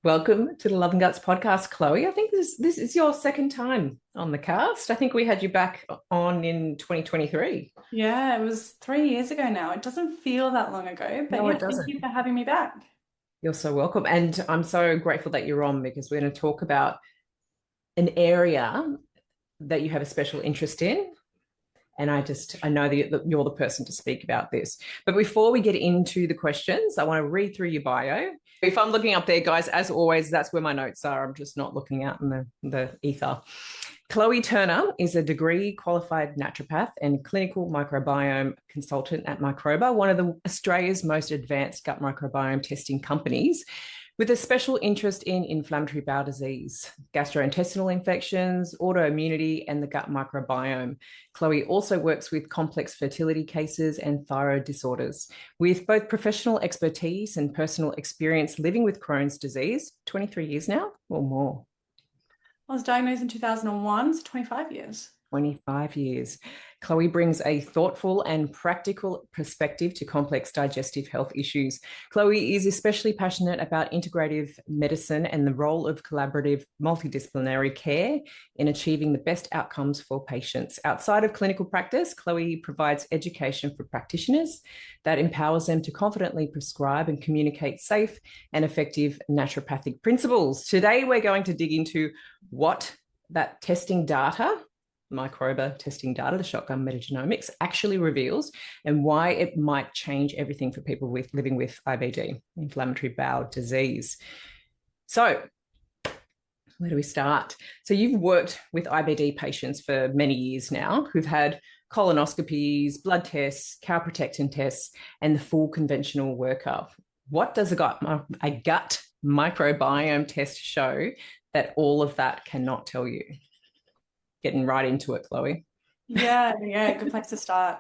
Welcome to the Love and Guts podcast, Chloe. I think this is your second time on the cast. I think we had you back on in 2023. Yeah, it was 3 years ago now. It doesn't feel that long ago, but No, yeah, it thank doesn't. you for having me back. You're so welcome. And I'm so grateful that you're on because we're going to talk about an area that you have a special interest in. And I know that you're the person to speak about this. But before we get into the questions, I want to read through your bio. If I'm looking up there, guys, as always, that's where my notes are. I'm just not looking out in the ether. Chloe Turner is a degree qualified naturopath and clinical microbiome consultant at Microba, one of Australia's most advanced gut microbiome testing companies, with a special interest in inflammatory bowel disease, gastrointestinal infections, autoimmunity, and the gut microbiome. Chloe also works with complex fertility cases and thyroid disorders. With both professional expertise and personal experience living with Crohn's disease, 23 years now or more. I was diagnosed in 2001, so 25 years. 25 years. Chloe brings a thoughtful and practical perspective to complex digestive health issues. Chloe is especially passionate about integrative medicine and the role of collaborative multidisciplinary care in achieving the best outcomes for patients. Outside of clinical practice, Chloe provides education for practitioners that empowers them to confidently prescribe and communicate safe and effective naturopathic principles. Today, we're going to dig into what that testing data Microba testing data, the shotgun metagenomics, actually reveals and why it might change everything for people living with IBD, inflammatory bowel disease. So, where do we start? So, you've worked with IBD patients for many years now who've had colonoscopies, blood tests, calprotectin tests, and the full conventional workup. What does a gut microbiome test show that all of that cannot tell you? Getting right into it, Chloe. Yeah, good place to start.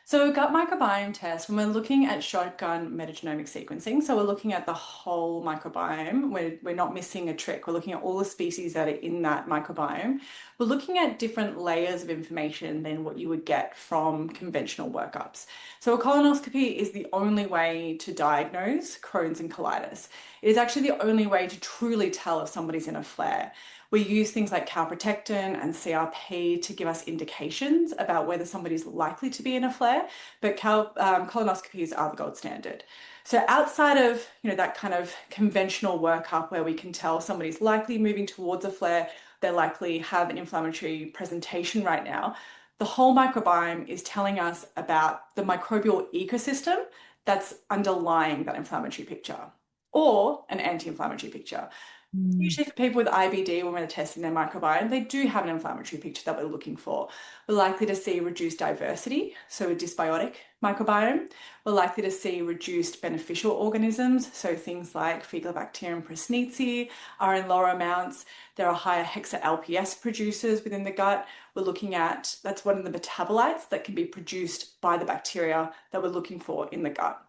So a gut microbiome test, when we're looking at shotgun metagenomic sequencing, so we're looking at the whole microbiome, we're not missing a trick. We're looking at all the species that are in that microbiome. We're looking at different layers of information than what you would get from conventional workups. So a colonoscopy is the only way to diagnose Crohn's and colitis. It is actually the only way to truly tell if somebody's in a flare. We use things like calprotectin and CRP to give us indications about whether somebody's likely to be in a flare, but colonoscopies are the gold standard. So outside of that kind of conventional workup where we can tell somebody's likely moving towards a flare, they likely have an inflammatory presentation right now, the whole microbiome is telling us about the microbial ecosystem that's underlying that inflammatory picture or an anti-inflammatory picture. Usually for people with IBD, when we're testing their microbiome, they do have an inflammatory picture that we're looking for. We're likely to see reduced diversity, so a dysbiotic microbiome. We're likely to see reduced beneficial organisms, so things like Faecalibacterium prausnitzii are in lower amounts. There are higher hexa-LPS producers within the gut. We're looking at, that's one of the metabolites that can be produced by the bacteria that we're looking for in the gut.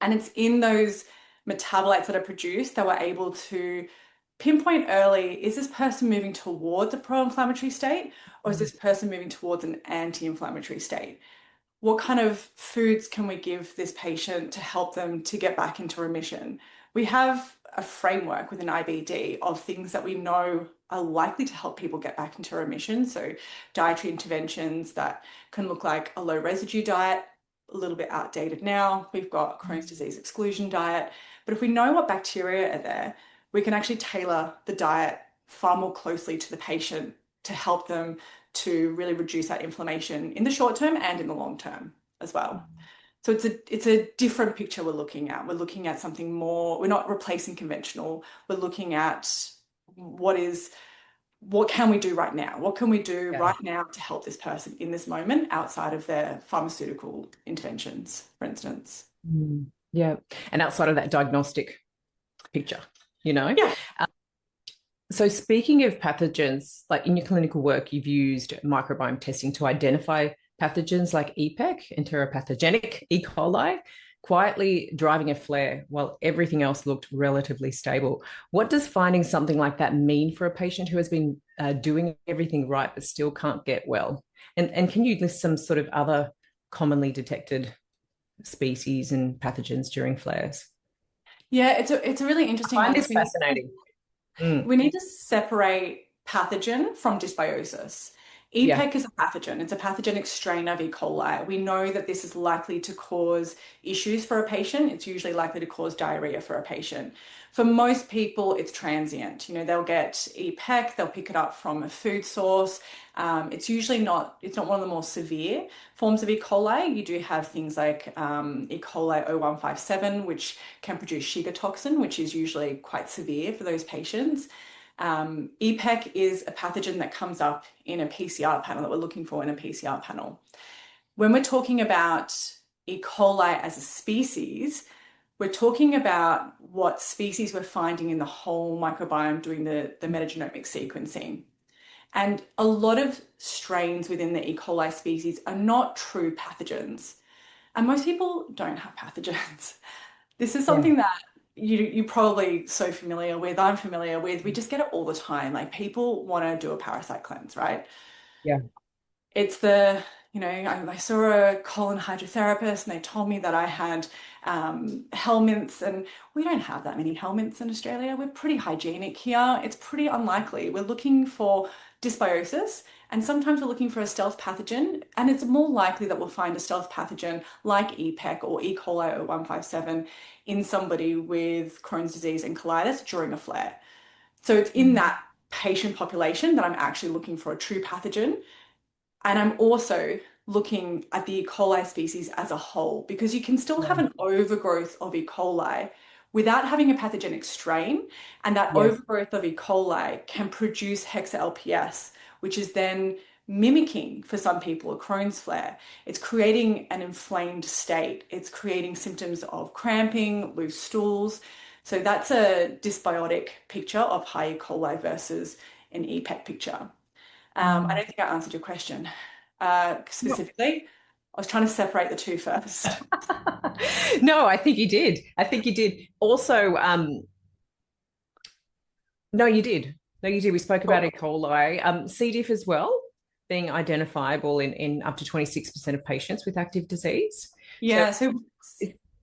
And it's in those metabolites that are produced that we're able to pinpoint early, is this person moving towards a pro-inflammatory state or is this person moving towards an anti-inflammatory state? What kind of foods can we give this patient to help them to get back into remission? We have a framework within IBD of things that we know are likely to help people get back into remission. So dietary interventions that can look like a low residue diet, a little bit outdated now. We've got Crohn's disease exclusion diet. But if we know what bacteria are there, we can actually tailor the diet far more closely to the patient to help them to really reduce that inflammation in the short term and in the long term as well. So it's a different picture we're looking at. We're looking at something more, we're not replacing conventional. We're looking at what can we do right now? What can we do right now to help this person in this moment outside of their pharmaceutical interventions, for instance? Yeah. And outside of that diagnostic picture, you know? Yeah. So speaking of pathogens, like in your clinical work, you've used microbiome testing to identify pathogens like EPEC, enteropathogenic E. coli, quietly driving a flare while everything else looked relatively stable. What does finding something like that mean for a patient who has been doing everything right but still can't get well? And can you list some sort of other commonly detected species and pathogens during flares? Yeah, it's a really interesting I one find because this fascinating. Mm, we need to separate pathogen from dysbiosis. yeah, EPEC is a pathogen. It's a pathogenic strain of E. coli. We know that this is likely to cause issues for a patient. It's usually likely to cause diarrhea for a patient. For most people, it's transient. They'll get EPEC, they'll pick it up from a food source. It's not one of the more severe forms of E. coli. You do have things like E. coli 0157, which can produce Shiga toxin, which is usually quite severe for those patients. EPEC is a pathogen that comes up in a PCR panel that we're looking for in a PCR panel. When we're talking about E. coli as a species, we're talking about what species we're finding in the whole microbiome doing the metagenomic sequencing. And a lot of strains within the E. coli species are not true pathogens. And most people don't have pathogens. This is yeah, something that you're probably so familiar with, I'm familiar with. We just get it all the time. Like people want to do a parasite cleanse, right? yeah. It's I saw a colon hydrotherapist and they told me that I had helminths, and we don't have that many helminths in Australia. We're pretty hygienic here. It's pretty unlikely. We're looking for dysbiosis, and sometimes we're looking for a stealth pathogen, and it's more likely that we'll find a stealth pathogen like EPEC or E. coli 0157 in somebody with Crohn's disease and colitis during a flare. So it's in Mm, that patient population that I'm actually looking for a true pathogen. And I'm also looking at the E. coli species as a whole because you can still have yeah, an overgrowth of E. coli without having a pathogenic strain. And that yes. overgrowth of E. coli can produce hexa-LPS, which is then mimicking for some people a Crohn's flare. It's creating an inflamed state. It's creating symptoms of cramping, loose stools. So that's a dysbiotic picture of high E. coli versus an EPEC picture. I Mm. don't think I answered your question No. specifically. I was trying to separate the two first. No, I think you did. I think you did. Also, no, you did. No, you did. We spoke about Cool. E. coli, C. diff as well, being identifiable in up to 26% of patients with active disease. So Yeah, so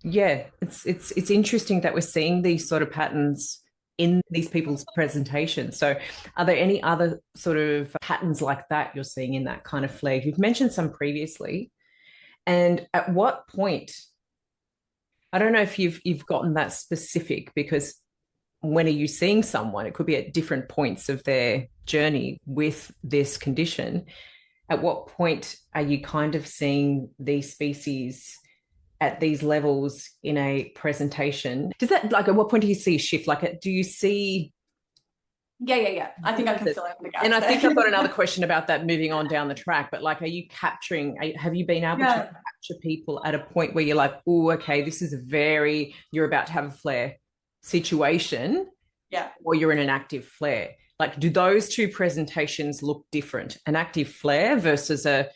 yeah, it's interesting that we're seeing these sort of patterns in these people's presentations. So are there any other sort of patterns like that you're seeing in that kind of flag? You've mentioned some previously. And at what point, I don't know if you've gotten that specific, because when are you seeing someone? It could be at different points of their journey with this condition. At what point are you kind of seeing these species at these levels in a presentation? Does that, like, at what point do you see a shift? Like, do you see? yeah. I think I can fill in the And gaps I there. think I've got another question about that moving on down the track, but like, are you capturing, have you been able to Yeah, capture people at a point where you're like, oh, okay, this is a very, you're about to have a flare situation, yeah. or you're in an active flare? Like, do those two presentations look different? An active flare versus a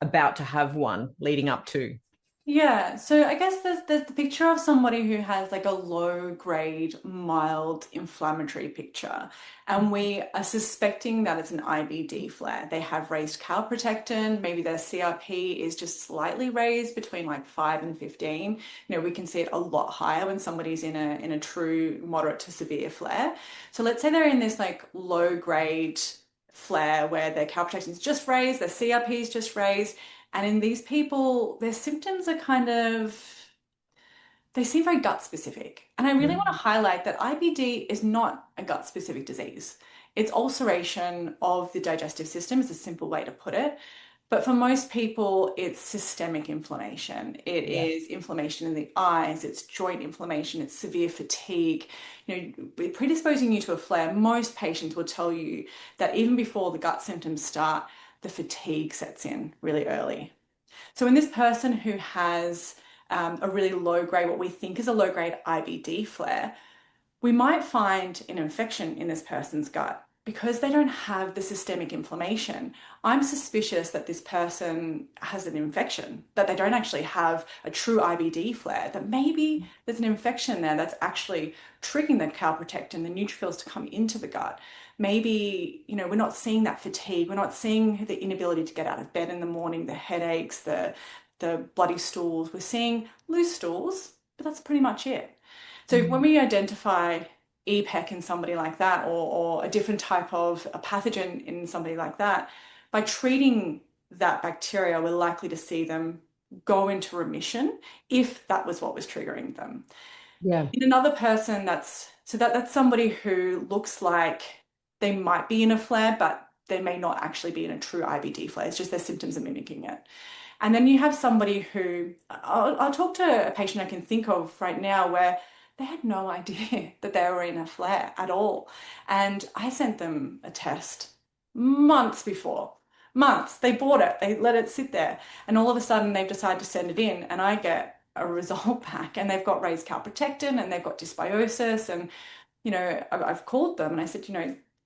about to have one leading up to? Yeah, so I guess there's the picture of somebody who has like a low grade, mild inflammatory picture, and we are suspecting that it's an IBD flare. They have raised calprotectin, maybe their CRP is just slightly raised between like 5 and 15. We can see it a lot higher when somebody's in a true moderate to severe flare. So let's say they're in this like low grade flare where their calprotectin is just raised, their CRP is just raised. And in these people, their symptoms are they seem very gut specific. And I really want to Mm. highlight that IBD is not a gut specific disease. It's ulceration of the digestive system, is a simple way to put it. But for most people, it's systemic inflammation. It Yeah. is inflammation in the eyes, it's joint inflammation, it's severe fatigue. Predisposing you to a flare, most patients will tell you that even before the gut symptoms start, the fatigue sets in really early. So in this person who has a really low grade, what we think is a low grade IBD flare, we might find an infection in this person's gut because they don't have the systemic inflammation. I'm suspicious that this person has an infection, that they don't actually have a true IBD flare, that maybe there's an infection there that's actually triggering the calprotectin, the neutrophils to come into the gut. Maybe, we're not seeing that fatigue, we're not seeing the inability to get out of bed in the morning, the headaches, the bloody stools. We're seeing loose stools, but that's pretty much it. So when we identify EPEC in somebody like that, or a different type of a pathogen in somebody like that, by treating that bacteria, we're likely to see them go into remission if that was what was triggering them. Yeah. In another person, that's somebody who looks like they might be in a flare, but they may not actually be in a true IBD flare. It's just their symptoms are mimicking it. And then you have somebody who, I'll talk to a patient I can think of right now where they had no idea that they were in a flare at all. And I sent them a test months before. Months. They bought it, they let it sit there. And all of a sudden they've decided to send it in, and I get a result back, and they've got raised calprotectin and they've got dysbiosis. And I've called them and I said,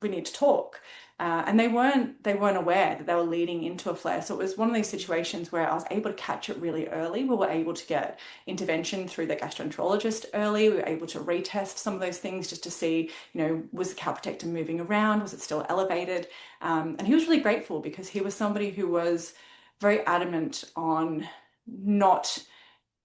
we need to talk. And they weren't aware that they were leading into a flare. So it was one of these situations where I was able to catch it really early. We were able to get intervention through the gastroenterologist early. We were able to retest some of those things just to see, was the calprotectin moving around? Was it still elevated? And he was really grateful because he was somebody who was very adamant on not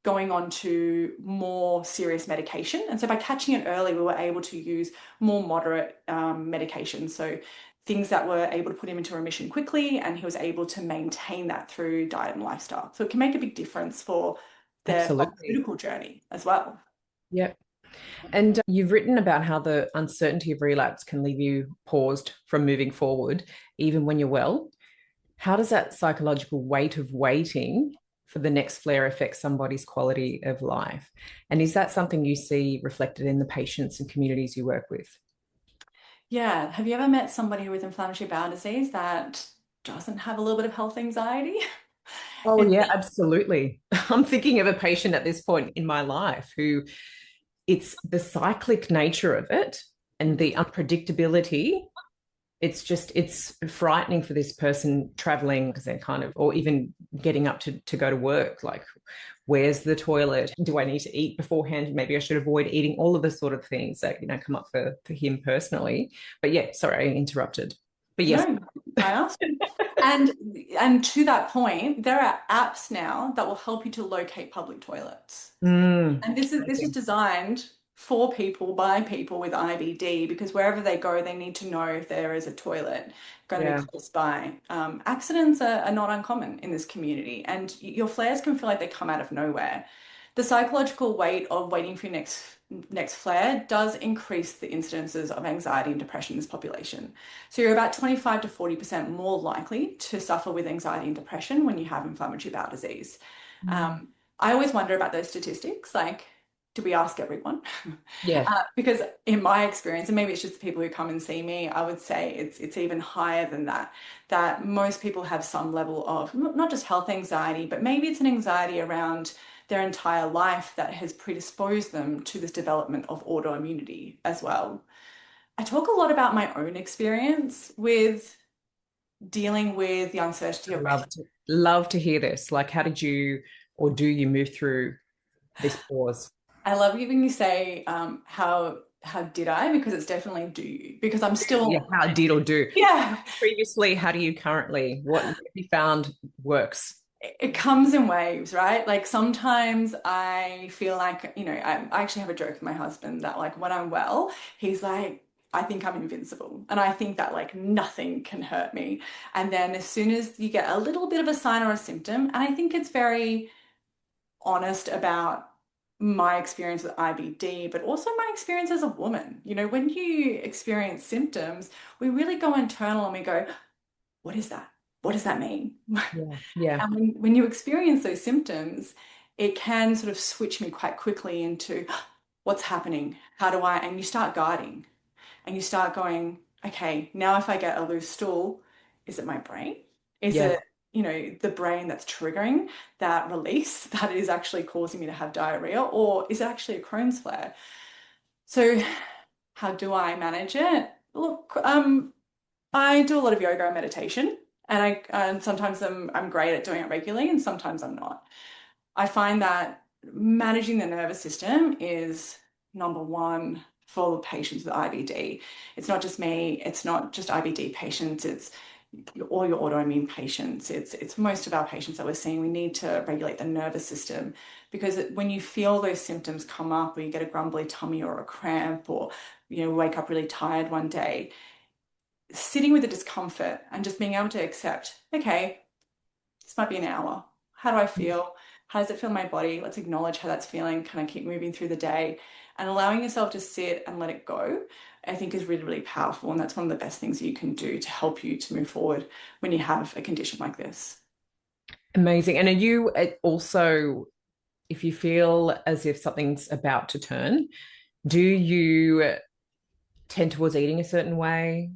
going on to more serious medication. And so by catching it early, we were able to use more moderate medications. So things that were able to put him into remission quickly, and he was able to maintain that through diet and lifestyle. So it can make a big difference for their Absolutely. pharmaceutical journey as well. Yeah. And you've written about how the uncertainty of relapse can leave you paused from moving forward, even when you're well. How does that psychological weight of waiting for the next flare affect somebody's quality of life? And is that something you see reflected in the patients and communities you work with? Yeah. Have you ever met somebody with inflammatory bowel disease that doesn't have a little bit of health anxiety? Oh, It's yeah, absolutely. I'm thinking of a patient at this point in my life who it's the cyclic nature of it and the unpredictability. It's frightening for this person traveling because they're kind of, or even getting up to go to work. Like, where's the toilet? Do I need to eat beforehand? Maybe I should avoid eating, all of the sort of things that, come up for him personally. But yeah, sorry, I interrupted. But yes. No, I asked. And and to that point, there are apps now that will help you to locate public toilets. And this is Amazing. designed for people by people with IBD, because wherever they go, they need to know if there is a toilet going to be Yeah. close by. Accidents are not uncommon in this community, and your flares can feel like they come out of nowhere. The psychological weight of waiting for your next flare does increase the incidences of anxiety and depression in this population. So you're about 25 to 40% more likely to suffer with anxiety and depression when you have inflammatory bowel disease. Mm. I always wonder about those statistics. Like, do we ask everyone? Yeah. Because in my experience, and maybe it's just the people who come and see me, I would say it's even higher than that. That most people have some level of not just health anxiety, but maybe it's an anxiety around their entire life that has predisposed them to this development of autoimmunity as well. I talk a lot about my own experience with dealing with the uncertainty I of. love to hear this. Like, how did you or do you move through this pause? I love you when you say how did I, because it's definitely do you, because I'm Yeah, still, how did or do. yeah, Previously, how do you currently? What have you found works? it comes in waves, right? Like sometimes I feel like, I actually have a joke with my husband that like when I'm well, he's like, I think I'm invincible. And I think that like nothing can hurt me. And then as soon as you get a little bit of a sign or a symptom, and I think it's very honest about my experience with IBD, but also my experience as a woman. When you experience symptoms, we really go internal and we go, what is that? What does that mean? Yeah, yeah, And when you experience those symptoms, it can sort of switch me quite quickly into what's happening? How do I? And you start guarding and you start going, okay, now if I get a loose stool, is it my brain? Is yeah, it, the brain that's triggering that release that is actually causing me to have diarrhea, or is it actually a Crohn's flare? So how do I manage it? Look, I do a lot of yoga and meditation, and sometimes I'm great at doing it regularly, and sometimes I'm not. I find that managing the nervous system is number one for patients with IBD. It's not just me, it's not just IBD patients, it's all your autoimmune patients. It's most of our patients that we're seeing. We need to regulate the nervous system because when you feel those symptoms come up, or you get a grumbly tummy or a cramp, or wake up really tired one day, sitting with the discomfort and just being able to accept, okay, this might be an hour. How do I feel? How does it feel in my body? Let's acknowledge how that's feeling. Kind of keep moving through the day and allowing yourself to sit and let it go, I think is really, really powerful. And that's one of the best things you can do to help you to move forward when you have a condition like this. Amazing. And are you also, if you feel as if something's about to turn, do you tend towards eating a certain way,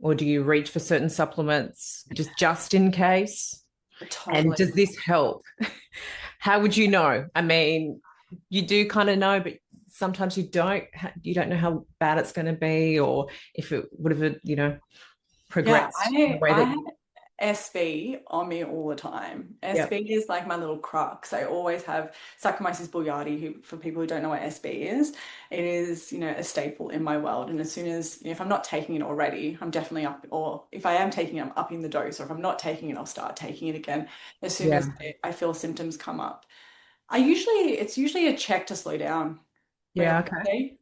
or do you reach for certain supplements just in case? And Totally. does this help? How would you know? I mean, you do kind of know, but sometimes you don't. You don't know how bad it's going to be, or if it would have, Yeah, progressed in a I way I that. have SB on me all the time. Yeah, SB is like my little crux. I always have Saccharomyces boulardii, who, for people who don't know what SB is, it is, a staple in my world. And as soon as, if I'm not taking it already, I'm definitely up, or if I am taking it, I'm upping the dose, or if I'm not taking it, I'll start taking it again as soon yeah, as I feel symptoms come up. It's usually a check to slow down with yeah. Okay. SB.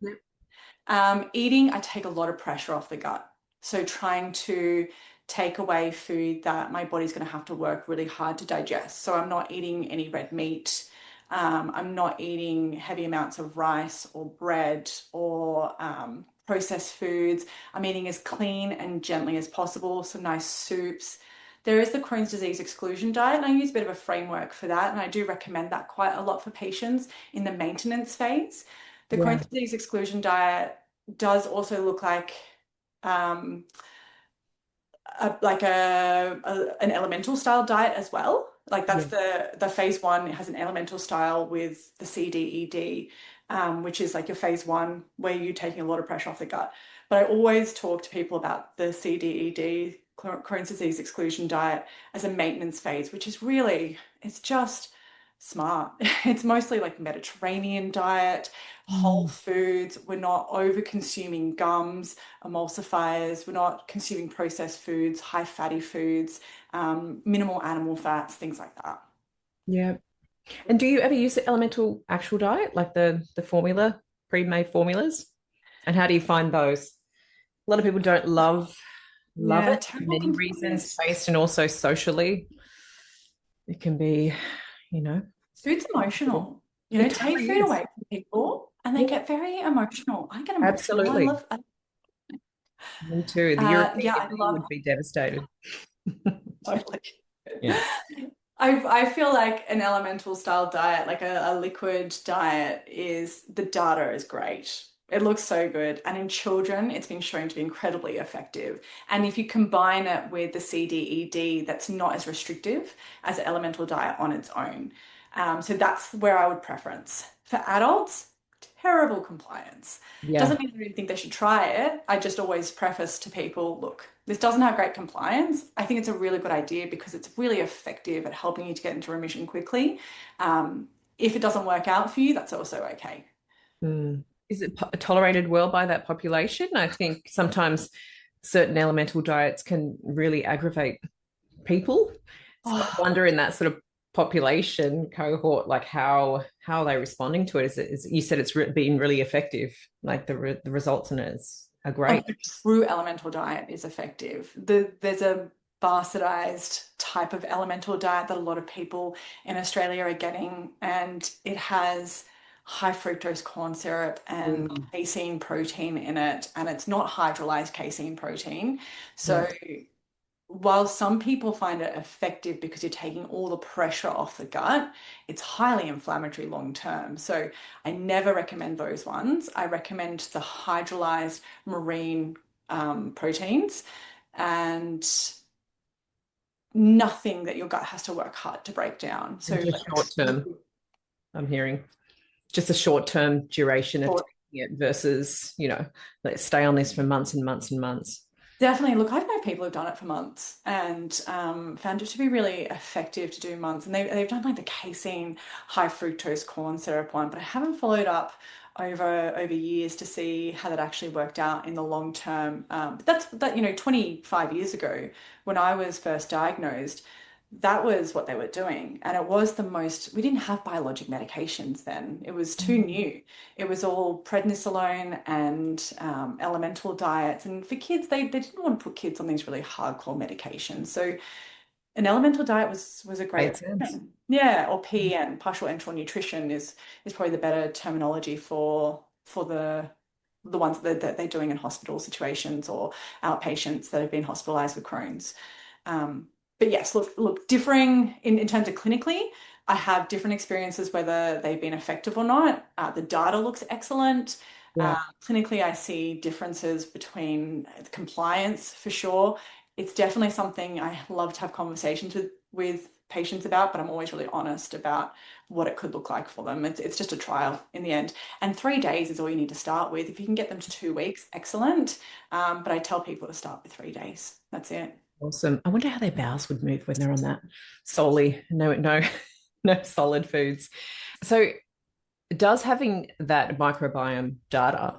Eating, I take a lot of pressure off the gut. So trying to take away food that my body's going to have to work really hard to digest. So I'm not eating any red meat. I'm not eating heavy amounts of rice or bread or processed foods. I'm eating as clean and gently as possible. Some nice soups. There is the Crohn's disease exclusion diet, and I use a bit of a framework for that. And I do recommend that quite a lot for patients in the maintenance phase. The Yeah, Crohn's disease exclusion diet does also look like um, an elemental style diet as well. Like that's yeah, the phase one. It has an elemental style with the CDED, which is like your phase one where you're taking a lot of pressure off the gut. But I always talk to people about the CDED, Crohn's disease exclusion diet, as a maintenance phase, which is really, it's just smart. It's mostly like Mediterranean diet, whole mm, foods. We're not over consuming gums, emulsifiers. We're not consuming processed foods, high fatty foods, minimal animal fats, things like that. yeah. And do you ever use the elemental actual diet, like the formula, pre-made formulas? And how do you find those? A lot of people don't love Yeah, it for terrible many reasons, compliance. based and also socially. It can be, you know, Food's emotional. it Take totally food is. away from people and they Yeah, get very emotional. I get emotional. I absolutely. love, Me too. The European yeah, in I me love would be devastated. totally. Yeah. I feel like an elemental style diet, like a liquid diet, is the data is great. It looks so good. And in children, it's been shown to be incredibly effective. And if you combine it with the CDED, that's not as restrictive as an elemental diet on its own. So that's where I would preference. For adults, terrible compliance. Yeah. Doesn't mean I don't think they should try it. I just always preface to people, look, this doesn't have great compliance. I think it's a really good idea because it's really effective at helping you to get into remission quickly. If it doesn't work out for you, that's also okay. Mm. Is it tolerated well by that population? I think sometimes certain elemental diets can really aggravate people. So I Oh, wonder in that sort of population cohort, like how are they responding to it? You said it's been really effective, like the results in it are a great. true elemental diet is effective. There's a bastardized type of elemental diet that a lot of people in Australia are getting, and it has high fructose corn syrup and Mm. casein protein in it, and it's not hydrolyzed casein protein. Yeah. So while some people find it effective because you're taking all the pressure off the gut, it's highly inflammatory long term. So I never recommend those ones. I recommend the hydrolyzed marine proteins and nothing that your gut has to work hard to break down. So And just like a short term, true I'm hearing. Just a short term duration of short. taking it versus, let's stay on this for months and months and months. Definitely. Look, I know people who've done it for months and found it to be really effective to do months. And they've done like the casein high fructose corn syrup one, but I haven't followed up over years to see how that actually worked out in the long term. But that, 25 years ago when I was first diagnosed, that was what they were doing. And it was we didn't have biologic medications then. It was too new. It was all prednisolone and elemental diets. And for kids, they didn't want to put kids on these really hardcore medications. So an elemental diet was a great Made sense. option. Yeah, or PN, partial enteral nutrition is probably the better terminology for the ones that they're doing in hospital situations or outpatients that have been hospitalized with Crohn's. But yes, look, differing in terms of clinically, I have different experiences whether they've been effective or not. The data looks excellent. Yeah. Clinically, I see differences between compliance for sure. It's definitely something I love to have conversations with patients about, but I'm always really honest about what it could look like for them. It's just a trial in the end. And 3 days is all you need to start with. If you can get them to 2 weeks, excellent. But I tell people to start with 3 days. That's it. Awesome. I wonder how their bowels would move when they're on that solely. No, no solid foods. So does having that microbiome data,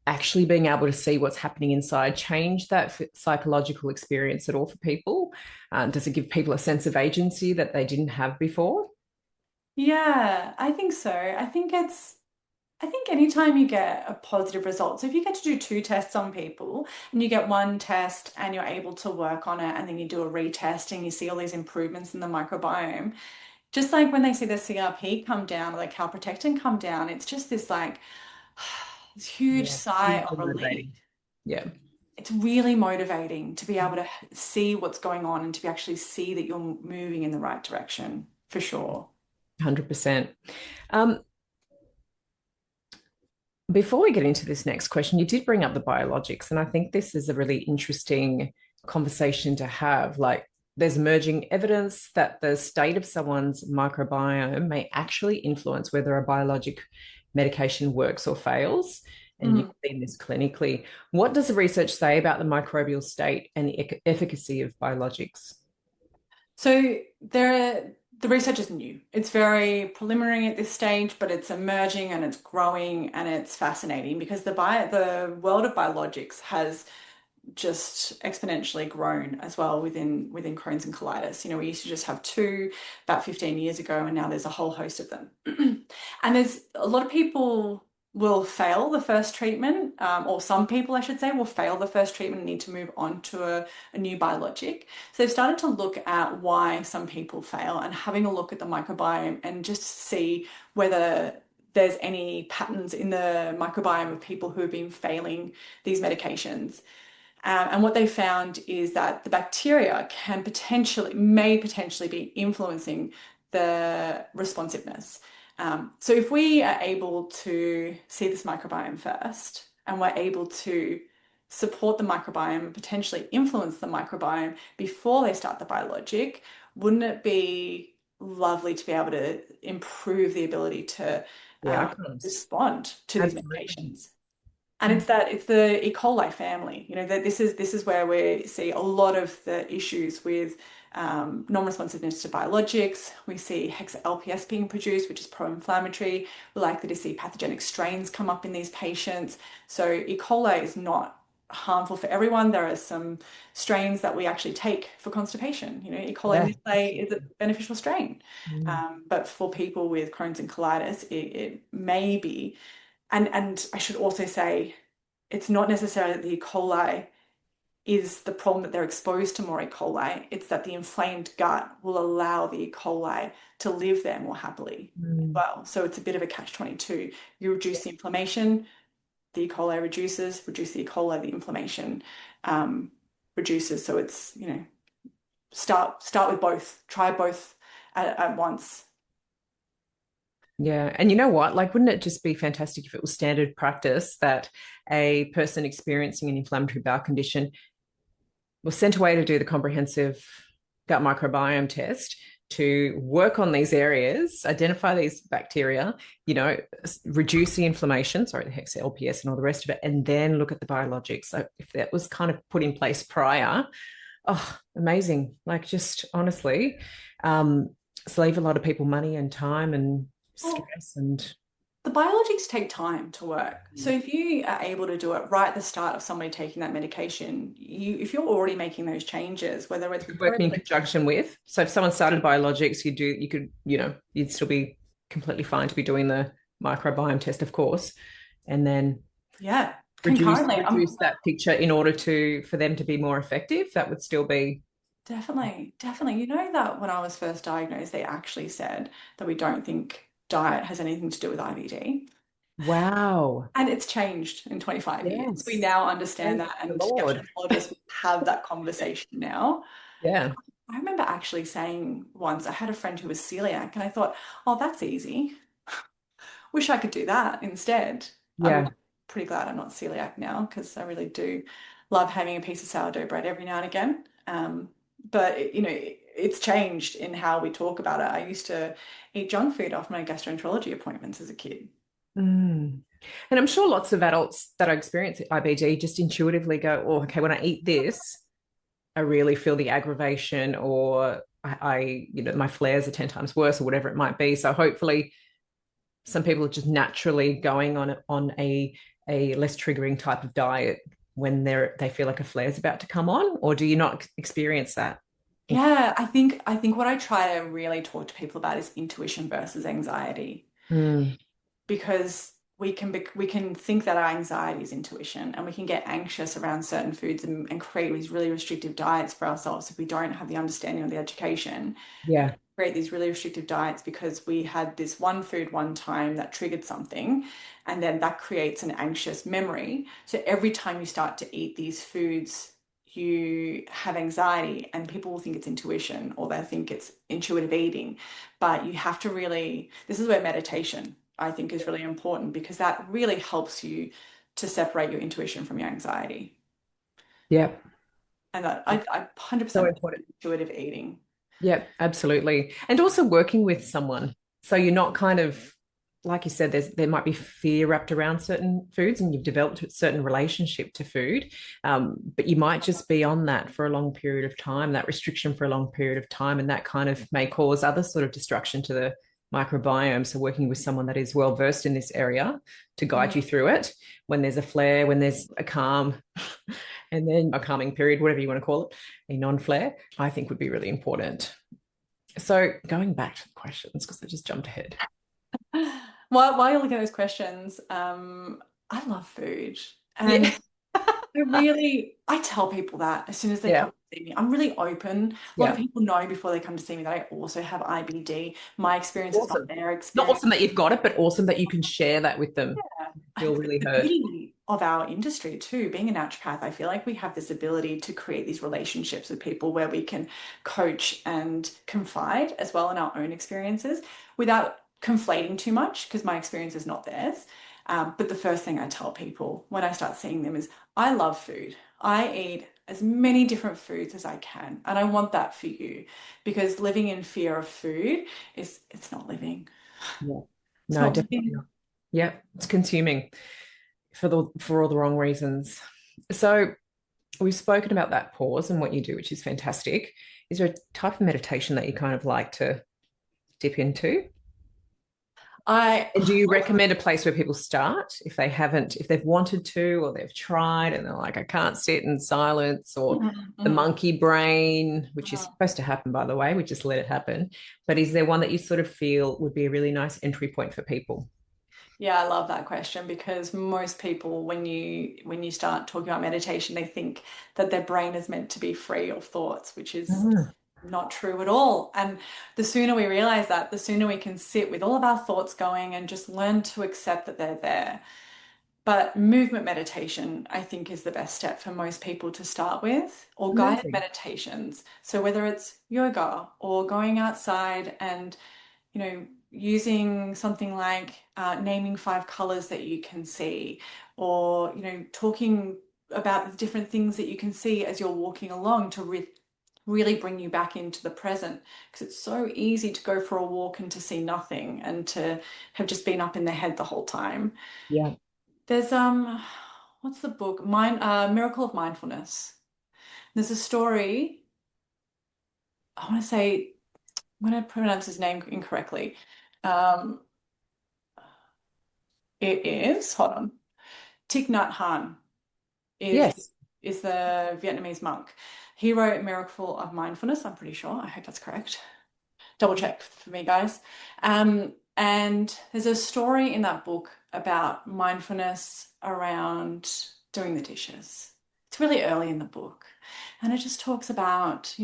actually being able to see what's happening inside, change that psychological experience at all for people? Does it give people a sense of agency that they didn't have before? Yeah, I think so. I think anytime you get a positive result, so if you get to do 2 tests on people and you get one test and you're able to work on it and then you do a retest and you see all these improvements in the microbiome, just like when they see the CRP come down or the calprotectin come down, it's just this like this huge Yeah, sigh hugely of relief. motivating. Yeah, It's really motivating to be able to see what's going on and to actually see that you're moving in the right direction, for sure. 100%. Um, Before we get into this next question, you did bring up the biologics, and I think this is a really interesting conversation to have. Like, there's emerging evidence that the state of someone's microbiome may actually influence whether a biologic medication works or fails. And you've Mhm. seen this clinically. What does the research say about the microbial state and the efficacy of biologics? So the research is new. It's very preliminary at this stage, but it's emerging and it's growing and it's fascinating because the world of biologics has just exponentially grown as well within Crohn's and colitis. We used to just have two about 15 years ago, and now there's a whole host of them. And there's a lot of people will fail the first treatment, or some people, I should say, will fail the first treatment and need to move on to a new biologic. So they've started to look at why some people fail and having a look at the microbiome and just see whether there's any patterns in the microbiome of people who have been failing these medications. And what they found is that the bacteria may potentially be influencing the responsiveness. So if we are able to see this microbiome first and we're able to support the microbiome and potentially influence the microbiome before they start the biologic, wouldn't it be lovely to be able to improve the ability to The outcomes. respond to these Absolutely. medications? And it's the E. coli family. That this is where we see a lot of the issues with non-responsiveness to biologics. We see hexa-LPS being produced, which is pro-inflammatory. We're likely to see pathogenic strains come up in these patients. So E. coli is not harmful for everyone. There are some strains that we actually take for constipation. E. coli Yeah. miscellae is a beneficial strain. Mm. But for people with Crohn's and colitis, it may be. And I should also say, it's not necessarily that the E. coli is the problem that they're exposed to more E. coli. It's that the inflamed gut will allow the E. coli to live there more happily as Mm. well. So it's a bit of a catch-22. You reduce the inflammation, the E. coli reduces, reduce the E. coli, the inflammation reduces. So it's, start with both, try both at once. Yeah. And you know what? Like, wouldn't it just be fantastic if it was standard practice that a person experiencing an inflammatory bowel condition was sent away to do the comprehensive gut microbiome test to work on these areas, identify these bacteria, reduce the inflammation, sorry, the hexa LPS and all the rest of it, and then look at the biologics. So if that was kind of put in place prior, oh, amazing. Like, just honestly, save a lot of people money and time and Well, stress and The biologics take time to work. So if you are able to do it right at the start of somebody taking that medication, if you're already making those changes, whether it's with Working in protein. conjunction with. So if someone started biologics, you could, you'd still be completely fine to be doing the microbiome test, of course, and then Yeah, reduce concurrently. reduce that picture in order for them to be more effective. That would still be. Definitely, definitely. You know that when I was first diagnosed, they actually said that we don't think diet has anything to do with IBD. Wow. And it's changed in 25 years. We Yes. now understand Thank that, the and Lord. gastroenterologists have that conversation now. Yeah. I remember actually saying once, I had a friend who was celiac, and I thought, oh, that's easy. Wish I could do that instead. I'm Yeah. pretty glad I'm not celiac now because I really do love having a piece of sourdough bread every now and again. But it's changed in how we talk about it. I used to eat junk food off my gastroenterology appointments as a kid. Mm. And I'm sure lots of adults that are experiencing IBD just intuitively go, oh, okay, when I eat this, I really feel the aggravation, or my flares are 10 times worse, or whatever it might be. So hopefully some people are just naturally going on a less triggering type of diet when they feel like a flare is about to come on, or do you not experience that? Yeah, I think what I try to really talk to people about is intuition versus anxiety. Mm, Because we can think that our anxiety is intuition, and we can get anxious around certain foods and create these really restrictive diets for ourselves if we don't have the understanding or the education. yeah, Create these really restrictive diets because we had this one food one time that triggered something, and then that creates an anxious memory. So every time you start to eat these foods, you have anxiety, and people will think it's intuition or they think it's intuitive eating. But you have to really, this is where meditation, I think, is really important because that really helps you to separate your intuition from your anxiety. yeah. And that I So 100% important. intuitive eating. Yeah, absolutely. And also working with someone. So you're not kind of, like you said, there might be fear wrapped around certain foods and you've developed a certain relationship to food. But you might just be on that for a long period of time, that restriction for a long period of time. And that kind of may cause other sort of destruction to the microbiome. So working with someone that is well versed in this area to guide you through it when there's a flare, when there's a calm, and then a calming period, whatever you want to call it, a non-flare, I think would be really important. So going back to the questions, because I just jumped ahead. While you're looking at those questions, I love food. Yeah. And I tell people that as soon as they Yeah. come to see me, I'm really open. A lot of Yeah. people know before they come to see me that I also have IBD. My experience is not Awesome. their Not experience. awesome that you've got it, but awesome that you can share that with them. Feel really The heard. beauty of our industry too, being a naturopath, I feel like we have this ability to create these relationships with people where we can coach and confide as well in our own experiences without conflating too much because my experience is not theirs. But the first thing I tell people when I start seeing them is I love food. I eat as many different foods as I can, and I want that for you because living in fear of food it's not living. Yeah. It's No, not definitely living. not. Yeah, it's consuming for all the wrong reasons. So we've spoken about that pause and what you do, which is fantastic. Is there a type of meditation that you kind of like to dip into? I And do you recommend a place where people start if they haven't, if they've wanted to, or they've tried and they're like, I can't sit in silence, or Mhm, the mhm, monkey brain, which is mhm. supposed to happen, by the way, we just let it happen. But is there one that you sort of feel would be a really nice entry point for people? Yeah, I love that question because most people, when you start talking about meditation, they think that their brain is meant to be free of thoughts, which is Mm, not true at all. And the sooner we realize that, the sooner we can sit with all of our thoughts going and just learn to accept that they're there. But movement meditation, I think, is the best step for most people to start with, or guided amazing. meditations. So whether it's yoga or going outside and using something like naming 5 colors that you can see, or, talking about the different things that you can see as you're walking along to really bring you back into the present. Because it's so easy to go for a walk and to see nothing and to have just been up in the head the whole time. Yeah. There's what's the book? Miracle of Mindfulness. There's a story. I want to say I'm going to pronounce his name incorrectly. Um, It is, hold on. Thich Nhat Hanh is Yes. is the Vietnamese monk. He wrote Miracle of Mindfulness, I'm pretty sure. I hope that's correct. Double check for me, guys. And there's a story in that book about mindfulness around doing the dishes. It's really early in the book. And it just talks about,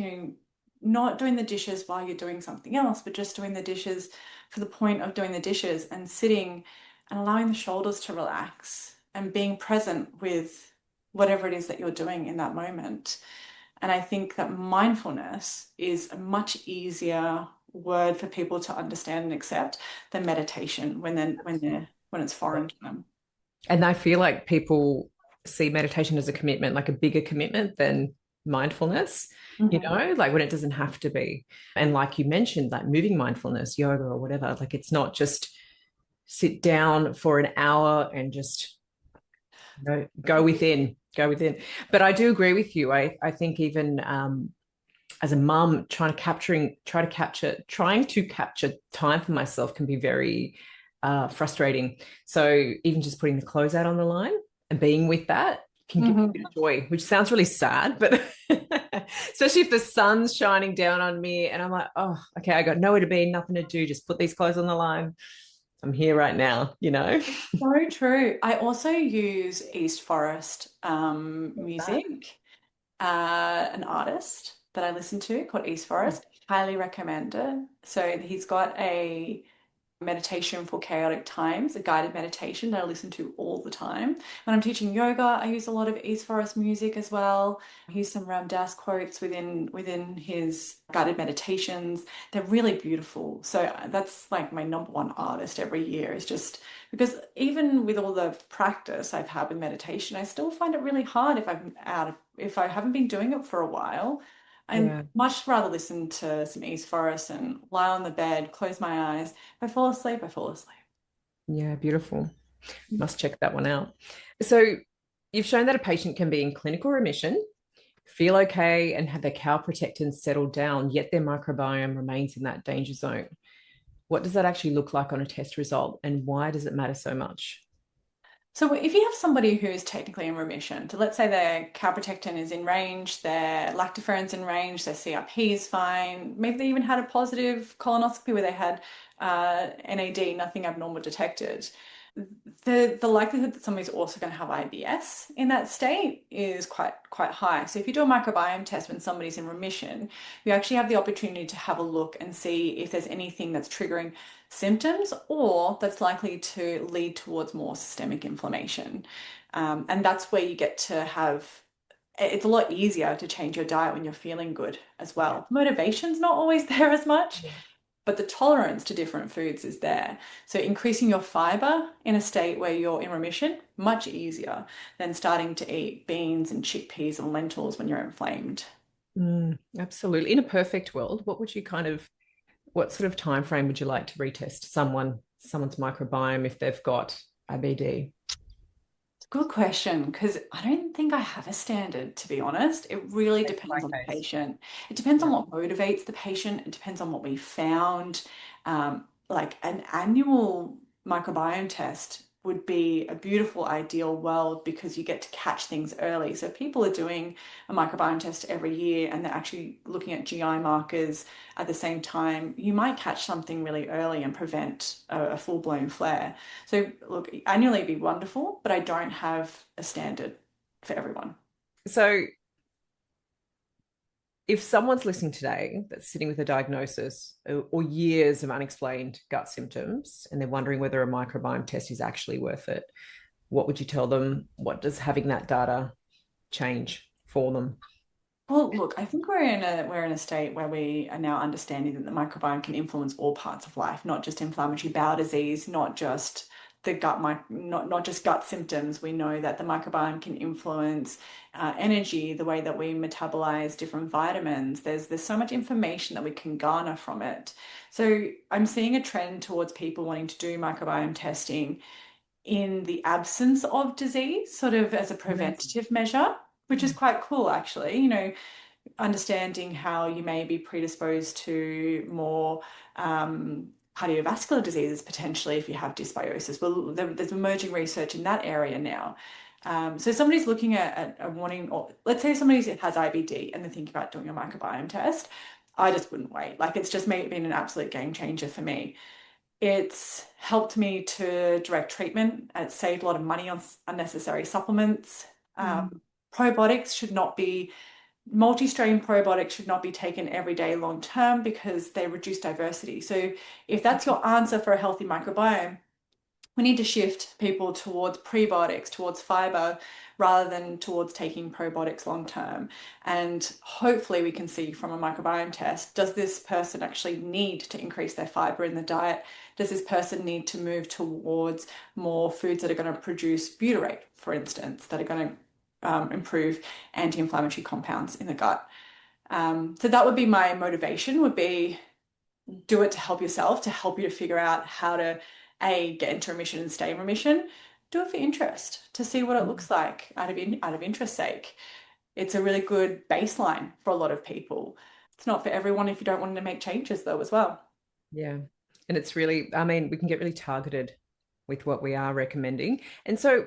not doing the dishes while you're doing something else, but just doing the dishes for the point of doing the dishes and sitting and allowing the shoulders to relax and being present with whatever it is that you're doing in that moment. And I think that mindfulness is a much easier word for people to understand and accept than meditation when it's foreign to them. And I feel like people see meditation as a commitment, like a bigger commitment than mindfulness, Mhm. like when it doesn't have to be. And like you mentioned, like moving mindfulness, yoga or whatever, like it's not just sit down for an hour and just go within, go within. But I do agree with you. I think even as a mum, trying to capture time for myself can be very frustrating. So even just putting the clothes out on the line and being with that can give me a bit of Mhm. joy, which sounds really sad, but especially if the sun's shining down on me and I'm like, oh, okay, I got nowhere to be, nothing to do, just put these clothes on the line. I'm here right now. So true. I also use East Forest music, an artist that I listen to called East Forest. Highly recommend it. So he's got a meditation for chaotic times, a guided meditation that I listen to all the time. When I'm teaching yoga, I use a lot of East Forest music as well. I use some Ram Dass quotes within his guided meditations. They're really beautiful. So that's like my number one artist every year is just because even with all the practice I've had with meditation, I still find it really hard if I haven't been doing it for a while. I'd Yeah. much rather listen to some East Forest and lie on the bed, close my eyes. If I fall asleep, I fall asleep. Yeah, beautiful. Must check that one out. So you've shown that a patient can be in clinical remission, feel okay, and have their cow protectins settled down, yet their microbiome remains in that danger zone. What does that actually look like on a test result, and why does it matter so much? So if you have somebody who is technically in remission, so let's say their calprotectin is in range, their lactoferrin's in range, their CRP is fine, maybe they even had a positive colonoscopy where they had NAD, nothing abnormal detected. The likelihood that somebody's also going to have IBS in that state is quite high. So if you do a microbiome test when somebody's in remission, you actually have the opportunity to have a look and see if there's anything that's triggering symptoms or that's likely to lead towards more systemic inflammation. And that's where you get to have it's a lot easier to change your diet when you're feeling good as Yeah. well. Motivation's not always there as much, but the tolerance to different foods is there. So increasing your fiber in a state where you're in remission, much easier than starting to eat beans and chickpeas and lentils when you're inflamed. Absolutely. In a perfect world, what sort of time frame would you like to retest someone's microbiome if they've got IBD? Good question, because I don't think I have a standard, to be honest. It really Case by depends on the case. patient. It depends on Yeah. what motivates the patient. It depends on what we found. Like an annual microbiome test would be a beautiful, ideal world because you get to catch things early. So if people are doing a microbiome test every year and they're actually looking at GI markers at the same time, you might catch something really early and prevent a full-blown flare. So look, annually would be wonderful, but I don't have a standard for everyone. So if someone's listening today that's sitting with a diagnosis or years of unexplained gut symptoms and they're wondering whether a microbiome test is actually worth it, what would you tell them? What does having that data change for them? Well, look, I think we're in a state where we are now understanding that the microbiome can influence all parts of life, not just inflammatory bowel disease, not just not just gut symptoms. We know that the microbiome can influence energy, the way that we metabolize different vitamins. There's so much information that we can garner from it. So I'm seeing a trend towards people wanting to do microbiome testing in the absence of disease, sort of as a Amazing. preventative measure, which is quite cool, actually. Understanding how you may be predisposed to more cardiovascular diseases potentially if you have dysbiosis. Well, there's emerging research in that area now. So somebody's looking at wanting, or let's say somebody has IBD and they're thinking about doing a microbiome test. I just wouldn't wait. Like it's just been an absolute game changer for me. It's helped me to direct treatment. It's saved a lot of money on unnecessary supplements. Mm. Probiotics should not be multi-strain probiotics should not be taken every day long term because they reduce diversity. So if that's your answer for a healthy microbiome, we need to shift people towards prebiotics, towards fiber, rather than towards taking probiotics long term. And hopefully we can see from a microbiome test, does this person actually need to increase their fiber in the diet? Does this person need to move towards more foods that are going to produce butyrate, for instance, that are going to improve anti-inflammatory compounds in the gut? So that would be my motivation, would be do it to help yourself, to help you to figure out how to get into remission and stay in remission. Do it for interest, to see what it looks like out of interest sake. It's a really good baseline for a lot of people. It's not for everyone if you don't want to make changes though as well. Yeah. And it's really, I mean, we can get really targeted with what we are recommending. And so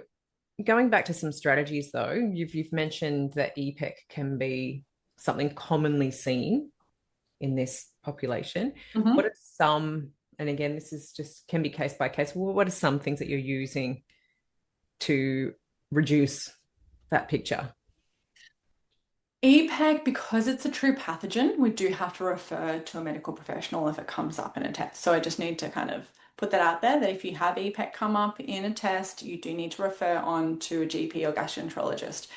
going back to some strategies though, you've mentioned that EPEC can be something commonly seen in this population. What Mhm. are some, and again, this is just can be case by case, what are some things that you're using to reduce that picture? EPEC, because it's a true pathogen, we do have to refer to a medical professional if it comes up in a test. So I just need to kind of put that out there that if you have EPEC come up in a test, you do need to refer on to a GP or gastroenterologist.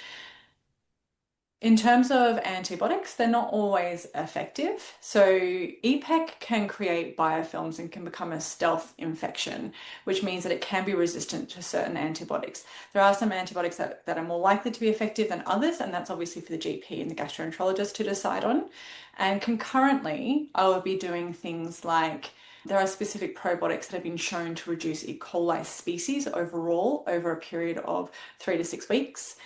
In terms of antibiotics, they're not always effective. So EPEC can create biofilms and can become a stealth infection, which means that it can be resistant to certain antibiotics. There are some antibiotics that are more likely to be effective than others, and that's obviously for the GP and the gastroenterologist to decide on. And concurrently, I will be doing things like there are specific probiotics that have been shown to reduce E. coli species overall over a period of 3 to 6 weeks.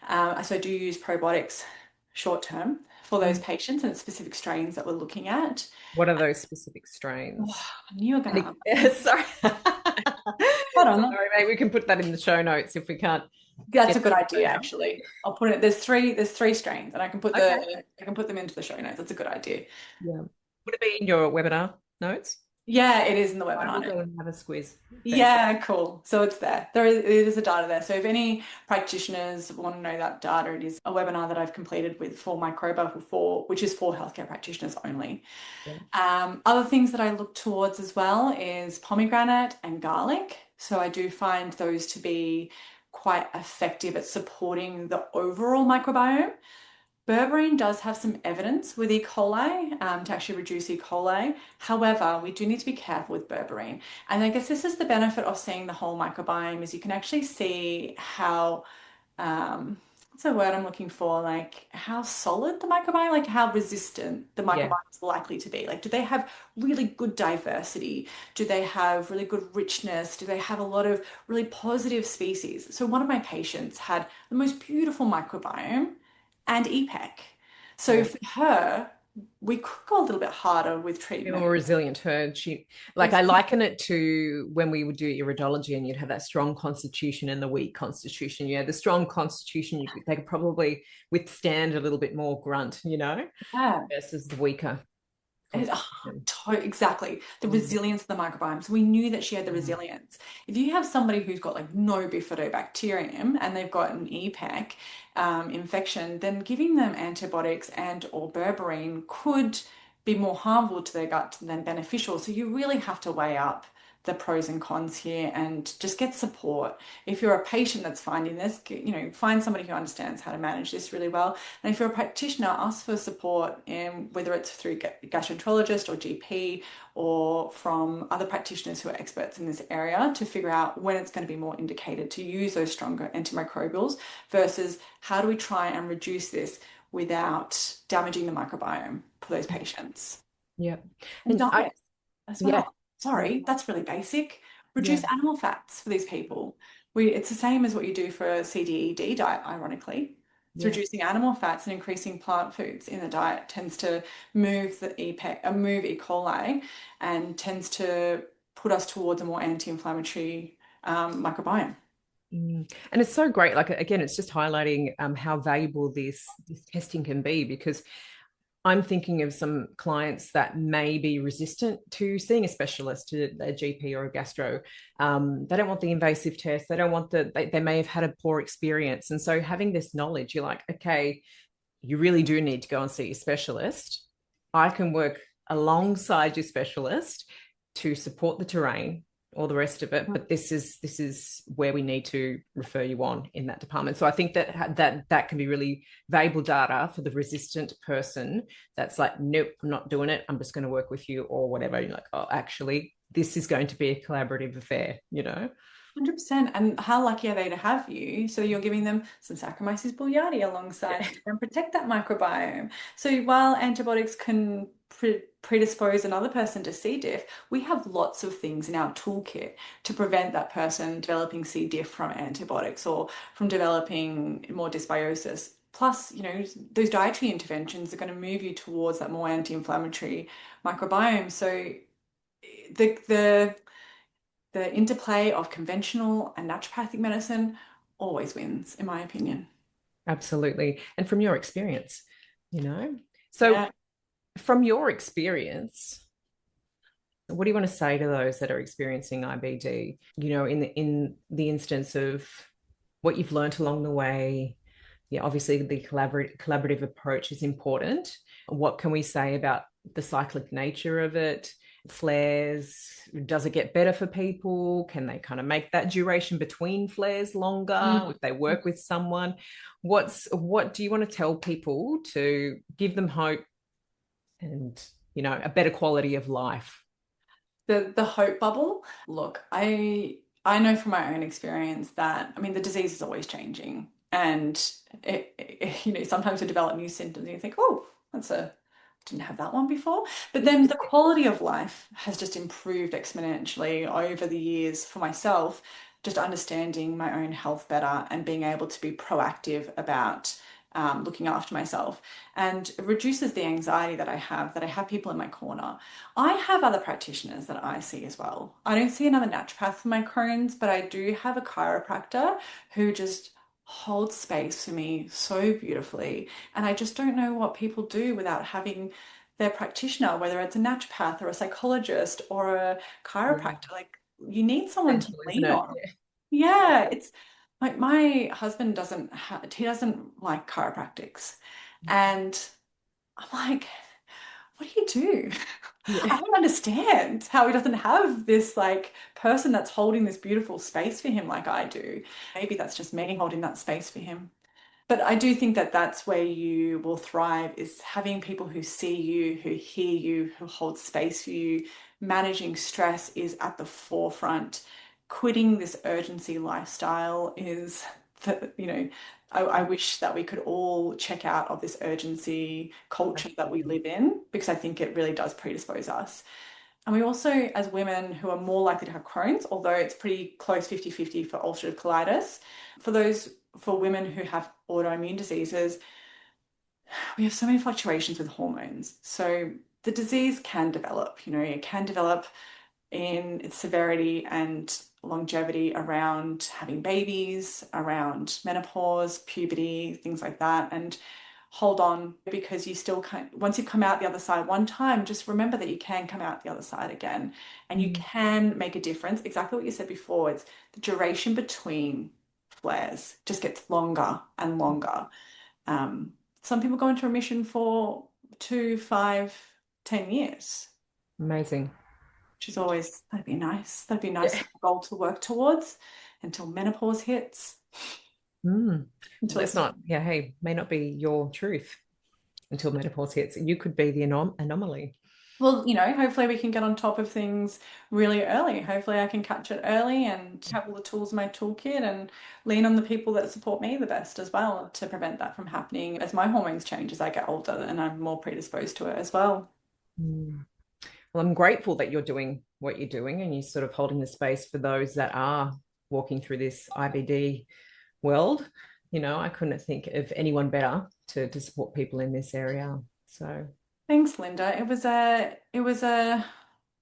So I do use probiotics short term for those Mm. patients and specific strains that we're looking at. What are those specific Oh, strains? I knew you were going to Sorry. Hold on. Sorry, mate. We can put that in the show notes if we can't That's get a good it idea, right now. actually. I'll put it. There's three strains, and Okay. I can put them into the show notes. That's a good idea. Yeah. Would it be in your webinar notes? Yeah, it is in the I will webinar. go and have a squiz. Thanks. Yeah, cool. So it's there. It is a data there. So if any practitioners want to know that data, it is a webinar that I've completed with for Microba which is for healthcare practitioners only. Yeah. Other things that I look towards as well is pomegranate and garlic. So I do find those to be quite effective at supporting the overall microbiome. Berberine does have some evidence with E. coli to actually reduce E. coli. However, we do need to be careful with berberine. And I guess this is the benefit of seeing the whole microbiome is you can actually see how what's the word I'm looking for? Like how solid the microbiome, like how resistant the Yeah. microbiome is likely to be. Like, do they have really good diversity? Do they have really good richness? Do they have a lot of really positive species? So one of my patients had the most beautiful microbiome and EPEC. So Yeah. for her, we could go a little bit harder with Be treatment. more resilient her. She like I liken it to when we would do iridology and you'd have that strong constitution and the weak constitution. Yeah, the strong constitution they could probably withstand a little bit more grunt, Yeah. versus the weaker It- constitution. Exactly. The Mm. resilience of the microbiome. So we knew that she had the Mm. resilience. If you have somebody who's got like no bifidobacterium and they've got an EPEC infection, then giving them antibiotics and or berberine could be more harmful to their gut than beneficial. So you really have to weigh up the pros and cons here and just get support. If you're a patient that's finding this, find somebody who understands how to manage this really well. And if you're a practitioner, ask for support in whether it's through gastroenterologist or GP or from other practitioners who are experts in this area to figure out when it's going to be more indicated to use those stronger antimicrobials versus how do we try and reduce this without damaging the microbiome for those patients. Yeah. And And I diet as yeah. well. Sorry, that's really basic. Reduce Yeah. animal fats for these people. It's the same as what you do for a CDED diet, ironically. So reducing animal fats and increasing plant foods in the diet tends to move the EPEC, move E. coli, and tends to put us towards a more anti-inflammatory microbiome. And it's so great. Like again, it's just highlighting how valuable this testing can be, because I'm thinking of some clients that may be resistant to seeing a specialist, to a GP or a gastro. They don't want the invasive test. They don't want they may have had a poor experience. And so having this knowledge, you're like, okay, you really do need to go and see your specialist. I can work alongside your specialist to support the terrain, all the rest of it, but this is where we need to refer you on in that department. So I think that can be really valuable data for the resistant person that's like, nope, I'm not doing it, I'm just going to work with you or whatever. You're like, oh, actually this is going to be a collaborative affair, 100%. And how lucky are they to have you? So you're giving them some Saccharomyces boulardii alongside and protect that microbiome. So while antibiotics can predispose another person to C. diff, we have lots of things in our toolkit to prevent that person developing C. diff from antibiotics or from developing more dysbiosis. Plus, those dietary interventions are going to move you towards that more anti-inflammatory microbiome. So the interplay of conventional and naturopathic medicine always wins, in my opinion. Absolutely. And from your experience, so from your experience, what do you want to say to those that are experiencing IBD, in the instance of what you've learned along the way? Yeah, obviously the collaborative approach is important. What can we say about the cyclic nature of it? Flares, does it get better for people? Can they kind of make that duration between flares longer if they work with someone? What do you want to tell people to give them hope and a better quality of life? The hope bubble. Look, I know from my own experience that the disease is always changing, and sometimes we develop new symptoms and you think, oh, didn't have that one before. But then the quality of life has just improved exponentially over the years for myself, just understanding my own health better and being able to be proactive about looking after myself, and it reduces the anxiety that I have people in my corner. I have other practitioners that I see as well. I don't see another naturopath for my Crohn's, but I do have a chiropractor who just holds space for me so beautifully. And I just don't know what people do without having their practitioner, whether it's a naturopath or a psychologist or a chiropractor. Like, you need someone to lean on. Yeah, it's like my husband he doesn't like chiropractics. And I'm like, what do you do? I don't understand how he doesn't have this like person that's holding this beautiful space for him like I do. Maybe that's just me holding that space for him. But I do think that that's where you will thrive, is having people who see you, who hear you, who hold space for you. Managing stress is at the forefront. Quitting this urgency lifestyle is I wish that we could all check out of this urgency culture that we live in, because I think it really does predispose us. And we also, as women who are more likely to have Crohn's, although it's pretty close 50-50 for ulcerative colitis, for women who have autoimmune diseases, we have so many fluctuations with hormones. So the disease can develop, it can develop in its severity and longevity around having babies, around menopause, puberty, things like that. And hold on, because you still can't, once you've come out the other side one time, just remember that you can come out the other side again, and you can make a difference. Exactly what you said before, it's the duration between flares just gets longer and longer. Some people go into remission for 2, 5, 10 years. Amazing. Which is always, that'd be nice. That'd be a nice goal to work towards until menopause hits. Let's not, hey, may not be your truth until menopause hits. You could be the anomaly. Well, hopefully we can get on top of things really early. Hopefully I can catch it early and have all the tools in my toolkit and lean on the people that support me the best as well to prevent that from happening as my hormones change as I get older, and I'm more predisposed to it as well. Well, I'm grateful that you're doing what you're doing and you're sort of holding the space for those that are walking through this IBD world. I couldn't think of anyone better to support people in this area. So Thanks, Linda. It was a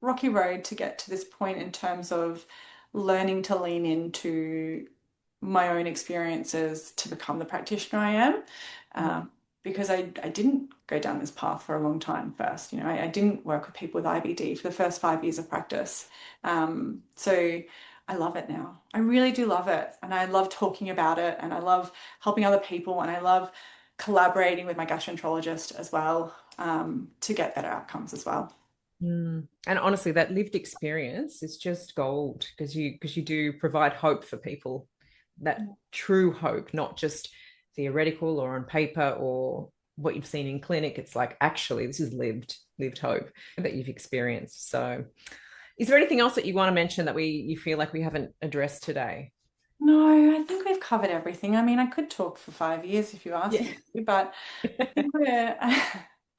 rocky road to get to this point in terms of learning to lean into my own experiences to become the practitioner I am. yeah. Because I didn't go down this path for a long time first. I didn't work with people with IBD for the first 5 years of practice. So I love it now. I really do love it. And I love talking about it. And I love helping other people. And I love collaborating with my gastroenterologist as well, to get better outcomes as well. And honestly, that lived experience is just gold because you do provide hope for people, that true hope, not just theoretical or on paper or what you've seen in clinic. It's like actually this is lived hope that you've experienced. So, is there anything else that you want to mention that you feel like we haven't addressed today? No, I think we've covered everything. I mean, I could talk for 5 years if you asked Yeah. me to, but I think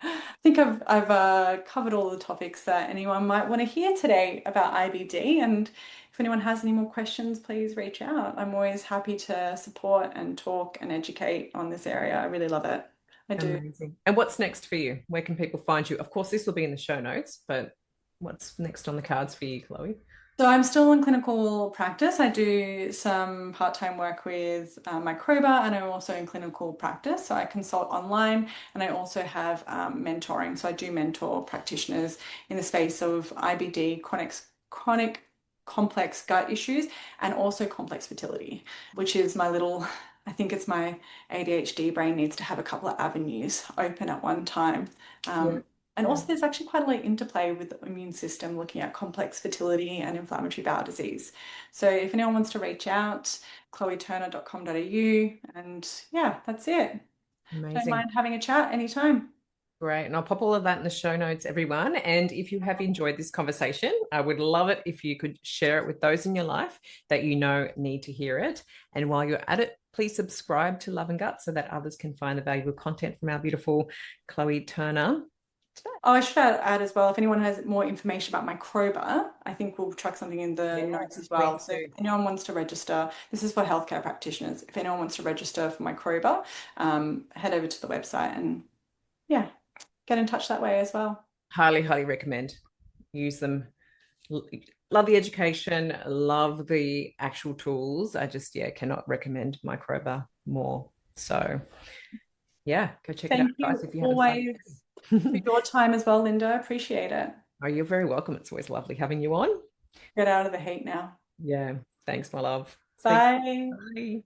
I think I've covered all the topics that anyone might want to hear today about IBD. And if anyone has any more questions, please reach out. I'm always happy to support and talk and educate on this area. I really love it. I do. Amazing. And what's next for you? Where can people find you? Of course, this will be in the show notes, but what's next on the cards for you, Chloe? So I'm still in clinical practice. I do some part-time work with Microba, and I'm also in clinical practice. So I consult online, and I also have mentoring. So I do mentor practitioners in the space of IBD, chronic complex gut issues, and also complex fertility, which is my little, I think it's my ADHD brain needs to have a couple of avenues open at one time. Yeah. And Yeah. also, there's actually quite a lot of interplay with the immune system looking at complex fertility and inflammatory bowel disease. So, if anyone wants to reach out, chloeturner.com.au, and yeah, that's it. Don't Amazing. mind having a chat anytime. Great. And I'll pop all of that in the show notes, everyone. And if you have enjoyed this conversation, I would love it if you could share it with those in your life that you know need to hear it. And while you're at it, please subscribe to Love and Gut so that others can find the valuable content from our beautiful Chloe Turner today. Oh, I should add as well, if anyone has more information about Microba, I think we'll chuck something in the Yeah, notes as well. please So if do. anyone wants to register, this is for healthcare practitioners. If anyone wants to register for Microba, head over to the website and yeah, get in touch that way as well. Highly, highly recommend. Use them. Love the education, love the actual tools. I just, yeah, cannot recommend Microba more. So, yeah, go check it out, Thank guys, you if you haven't started. always for your time as well, Linda. Appreciate it. Oh, you're very welcome. It's always lovely having you on. Get out of the heat now. Yeah. Thanks, my love. Speak. Bye. Bye.